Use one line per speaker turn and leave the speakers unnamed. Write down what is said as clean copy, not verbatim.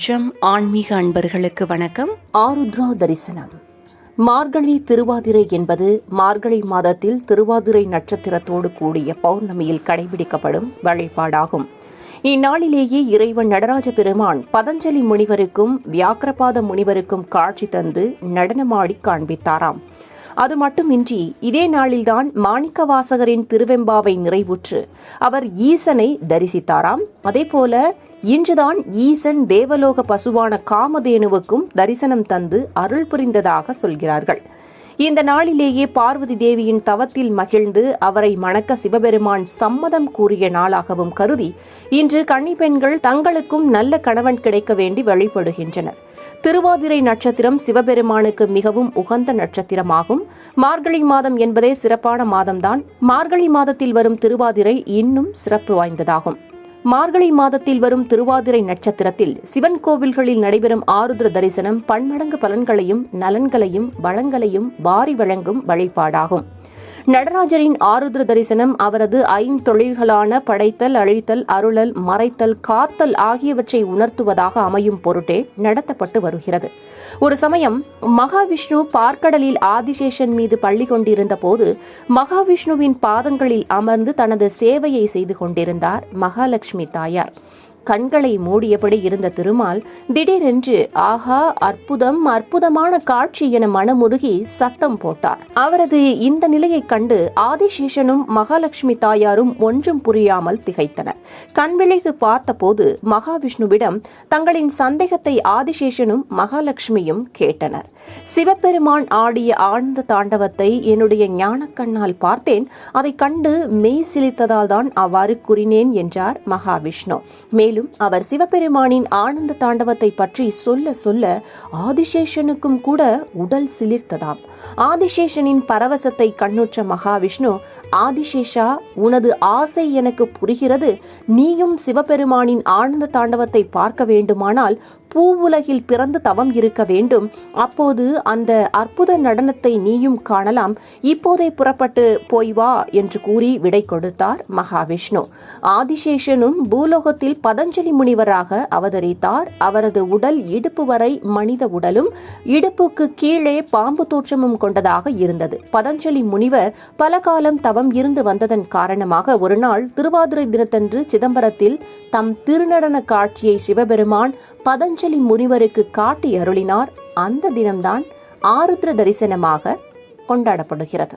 ஜம் ஆன்மீக அன்பர்களுக்கு வணக்கம்.
ஆருத்ரா தரிசனம். மார்கழி திருவாதிரை என்பது மார்கழி மாதத்தில் திருவாதிரை நட்சத்திரத்தோடு கூடிய பௌர்ணமியில் கடைபிடிக்கப்படும் வழிபாடாகும். இந்நாளிலேயே இறைவன் நடராஜ பெருமான் பதஞ்சலி முனிவருக்கும் வியாக்கிரபாத முனிவருக்கும் காட்சி தந்து நடனமாடி காண்பித்தாராம். அது மட்டுமின்றி இதே நாளில்தான் மாணிக்கவாசகரின் திருவெம்பாவை நிறைவுற்று அவர் ஈசனை தரிசித்தாராம். அதேபோல இன்றுதான் ஈசன் தேவலோக பசுவான காமதேனுவுக்கும் தரிசனம் தந்து அருள் புரிந்ததாக சொல்கிறார்கள். இந்த நாளிலேயே பார்வதி தேவியின் தவத்தில் மகிழ்ந்து அவரை மணக்க சிவபெருமான் சம்மதம் கூறிய நாளாகவும் கருதி இன்று கன்னிப்பெண்கள் தங்களுக்கும் நல்ல கணவன் கிடைக்க வேண்டி வழிபடுகின்றனர். திருவாதிரை நட்சத்திரம் சிவபெருமானுக்கு மிகவும் உகந்த நட்சத்திரமாகும். மார்கழி மாதம் என்பதே சிறப்பான மாதம்தான். மார்கழி மாதத்தில் வரும் திருவாதிரை இன்னும் சிறப்பு வாய்ந்ததாகும். மார்கழி மாதத்தில் வரும் திருவாதிரை நட்சத்திரத்தில் சிவன் கோவில்களில் நடைபெறும் ஆருத்ர தரிசனம் பன்மடங்கு பலன்களையும் நலன்களையும் வளங்களையும் வாரி வழங்கும் வழிபாடாகும். நடராஜரின் ஆருத்ர தரிசனம் அவரது ஐந்தொழில்களான படைத்தல், அழித்தல், அருளல், மறைத்தல், காத்தல் ஆகியவற்றை உணர்த்துவதாக அமையும் பொருட்டே நடத்தப்பட்டு வருகிறது. ஒரு சமயம் மகாவிஷ்ணு பார்க்கடலில் ஆதிசேஷன் மீது பள்ளி கொண்டிருந்த போது மகாவிஷ்ணுவின் பாதங்களில் அமர்ந்து தனது சேவையை செய்து கொண்டிருந்தார் மகாலட்சுமி தாயார். கண்களை மூடியபடி இருந்த திருமால் திடீரென்று ஆஹா, அற்புதம், அற்புதமான காட்சி என மனமுருகி சத்தம் போட்டார். அவரது இந்த நிலையை கண்டு ஆதிசேஷனும் மகாலட்சுமி தாயாரும் ஒன்றும் புரியாமல் திகைத்தனர். கண்விழித்து பார்த்தபோது மகாவிஷ்ணுவிடம் தங்களின் சந்தேகத்தை ஆதிசேஷனும் மகாலட்சுமியும் கேட்டனர். சிவபெருமான் ஆடிய ஆனந்த தாண்டவத்தை என்னுடைய ஞானக்கண்ணால் பார்த்தேன். அதை கண்டு மெய் சிலித்ததால் தான் அவ்வாறு கூறினேன் என்றார் மகாவிஷ்ணு. மேலும் அவர் சிவபெருமானின் ஆனந்த தாண்டவத்தை பற்றி சொல்ல சொல்ல ஆதிசேஷனுக்கும் கூட உடல் சிலிர்த்ததாம். ஆதிசேஷனின் பரவசத்தை கண்ணுற்ற மகாவிஷ்ணு, ஆதிசேஷா, உனது ஆசை எனக்கு புரிகிறது. நீயும் சிவபெருமானின் ஆனந்த தாண்டவத்தை பார்க்க வேண்டுமானால் பூவுலகில் பிறந்து தவம் இருக்க வேண்டும். அப்போது அந்த அற்புத நடனத்தை நீயும் காணலாம். இப்போதே புறப்பட்டு போய் வா என்று கூறி விடை கொடுத்தார் மகாவிஷ்ணு. ஆதிசேஷனும் பூலோகத்தில் பதஞ்சலி முனிவராக அவதரித்தார். அவரது உடல் இடுப்பு வரை மனித உடலும் இடுப்புக்கு கீழே பாம்பு தோற்றமும் கொண்டதாக இருந்தது. பதஞ்சலி முனிவர் பல காலம் தவம் இருந்து வந்ததன் காரணமாக ஒரு நாள் திருவாதிரை தினத்தன்று சிதம்பரத்தில் தம் திருநடன காட்சியை சிவபெருமான் பதஞ்சலி முனிவருக்கு காட்டி அருளினார். அந்த தினம்தான் ஆருத்ர தரிசனமாக கொண்டாடப்படுகிறது.